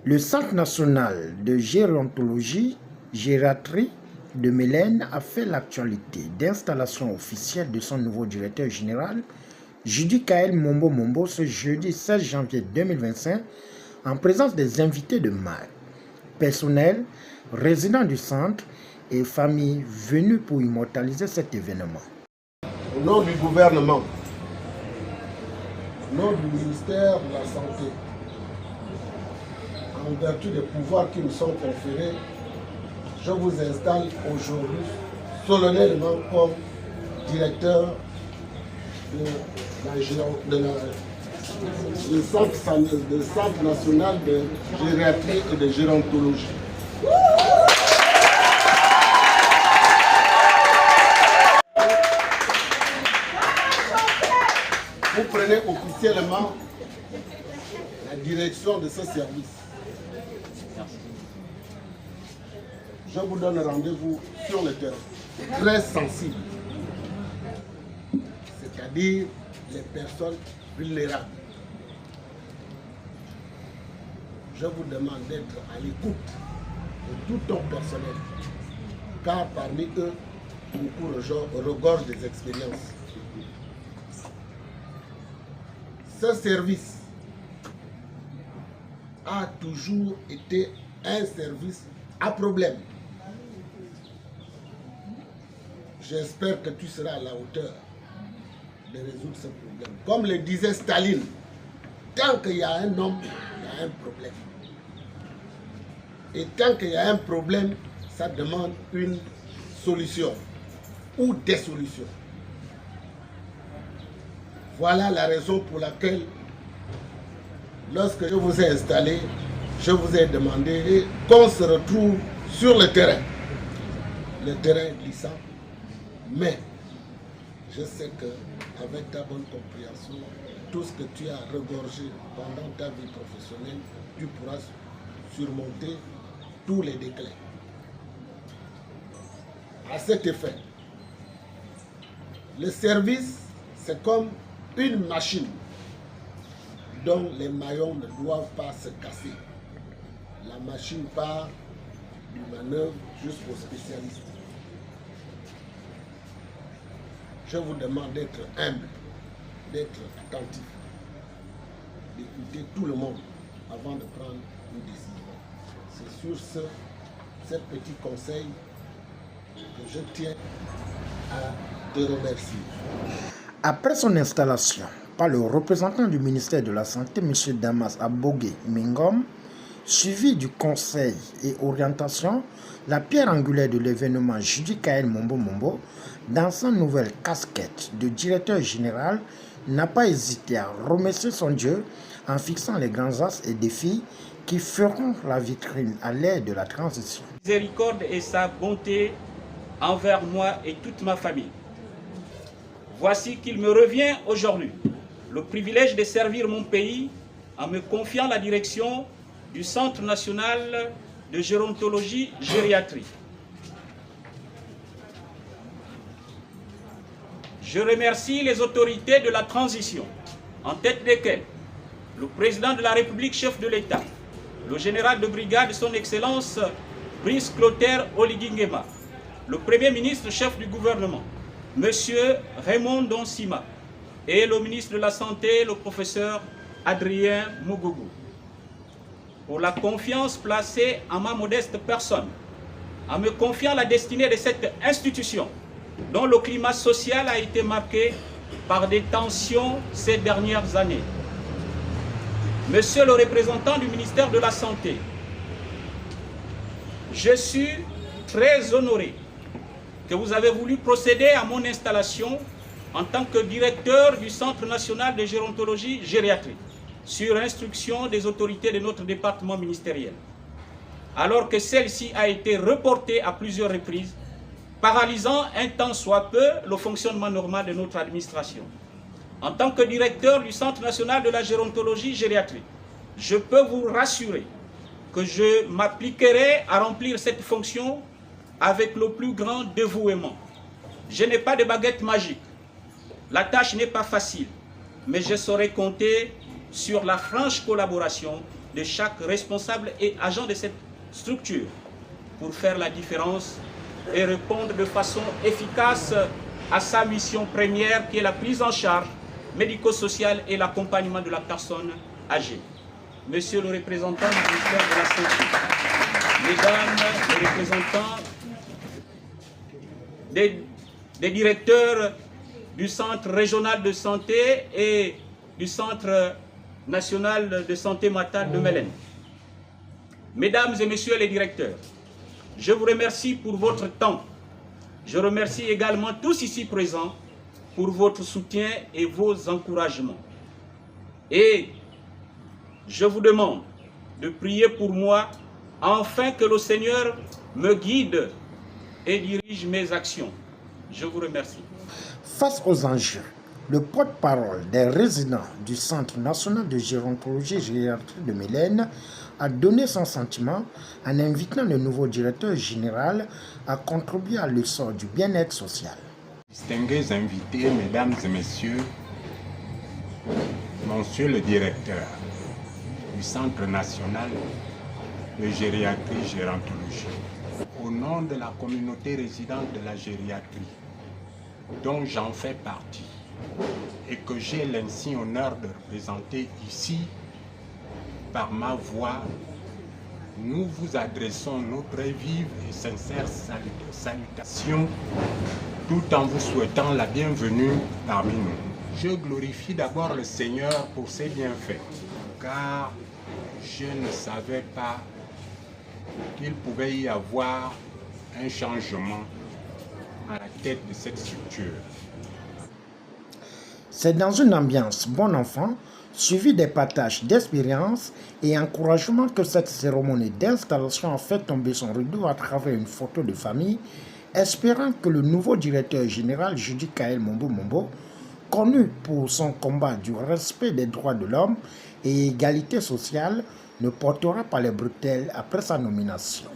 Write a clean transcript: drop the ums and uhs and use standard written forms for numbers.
Le Centre national de gérontologie, gériatrie de Mélène a fait l'actualité d'installation officielle de son nouveau directeur général, Judy Kael Mombo Mombo, ce jeudi 16 janvier 2025, en présence des invités de marque, personnel, résidents du centre et familles venues pour immortaliser cet événement. Au nom du gouvernement, au nom du ministère de la Santé, en vertu des pouvoirs qui nous sont conférés, je vous installe aujourd'hui solennellement comme directeur du Centre national de gériatrie et de gérontologie. Vous prenez officiellement la direction de ce service. Je vous donne rendez-vous sur le terrain, très sensible, c'est-à-dire les personnes vulnérables. Je vous demande d'être à l'écoute de tout ton personnel, car parmi eux, beaucoup regorgent des expériences. Ce service a toujours été un service à problème. J'espère que tu seras à la hauteur de résoudre ce problème. Comme le disait Staline, tant qu'il y a un homme, il y a un problème. Et tant qu'il y a un problème, ça demande une solution ou des solutions. Voilà la raison pour laquelle, lorsque je vous ai installé, je vous ai demandé qu'on se retrouve sur le terrain. Le terrain glissant. Mais je sais qu'avec ta bonne compréhension, tout ce que tu as regorgé pendant ta vie professionnelle, tu pourras surmonter tous les déclins. À cet effet, le service, c'est comme une machine dont les maillons ne doivent pas se casser. La machine part du manœuvre jusqu'au spécialiste. Je vous demande d'être humble, d'être attentif, d'écouter tout le monde avant de prendre une décision. C'est sur ce petit conseil que je tiens à te remercier. Après son installation par le représentant du ministère de la Santé, M. Damas Abogué Mingom, suivi du conseil et orientation, la pierre angulaire de l'événement Judy Kael Mombo Mombo, dans sa nouvelle casquette de directeur général, n'a pas hésité à remercier son Dieu en fixant les grands axes et défis qui feront la vitrine à l'ère de la transition. Miséricorde et sa bonté envers moi et toute ma famille. Voici qu'il me revient aujourd'hui le privilège de servir mon pays en me confiant la direction du Centre national de gérontologie gériatrie. Je remercie les autorités de la transition, en tête desquelles le président de la République, chef de l'État, le général de brigade, son Excellence Brice Clotaire Oligui Nguema, le Premier ministre, chef du gouvernement, Monsieur Raymond Donsima, et le ministre de la Santé, le professeur Adrien Mogogo, pour la confiance placée en ma modeste personne, en me confiant la destinée de cette institution, dont le climat social a été marqué par des tensions ces dernières années. Monsieur le représentant du ministère de la Santé, je suis très honoré que vous avez voulu procéder à mon installation en tant que directeur du Centre national de gérontologie gériatrie, sur instruction des autorités de notre département ministériel, alors que celle-ci a été reportée à plusieurs reprises, paralysant un tant soit peu le fonctionnement normal de notre administration. En tant que directeur du Centre national de la gérontologie gériatrie, je peux vous rassurer que je m'appliquerai à remplir cette fonction avec le plus grand dévouement. Je n'ai pas de baguette magique. La tâche n'est pas facile, mais je saurai compter sur la franche collaboration de chaque responsable et agent de cette structure pour faire la différence et répondre de façon efficace à sa mission première qui est la prise en charge médico-sociale et l'accompagnement de la personne âgée. Monsieur le représentant du ministère de la Santé, mesdames les représentants des directeurs du Centre régional de santé et du Centre national de santé mentale de Mélène. Mesdames et messieurs les directeurs, je vous remercie pour votre temps. Je remercie également tous ici présents pour votre soutien et vos encouragements. Et je vous demande de prier pour moi afin que le Seigneur me guide et dirige mes actions. Je vous remercie. Face aux enjeux, le porte-parole des résidents du Centre national de gérontologie et gériatrie de Mélène a donné son sentiment en invitant le nouveau directeur général à contribuer à l'essor du bien-être social. Distingués invités, mesdames et messieurs, monsieur le directeur du Centre national de gériatrie et gérontologie, au nom de la communauté résidente de la gériatrie, dont j'en fais partie, et que j'ai l'insigne honneur de représenter ici, par ma voix, nous vous adressons nos très vives et sincères salutations, tout en vous souhaitant la bienvenue parmi nous. Je glorifie d'abord le Seigneur pour ses bienfaits, car je ne savais pas qu'il pouvait y avoir un changement à la tête de cette structure. C'est dans une ambiance bon enfant, suivie des partages d'expériences et encouragement que cette cérémonie d'installation a fait tomber son rideau à travers une photo de famille, espérant que le nouveau directeur général Judy Kael Mombo, connu pour son combat du respect des droits de l'homme et égalité sociale, ne portera pas les bretelles après sa nomination.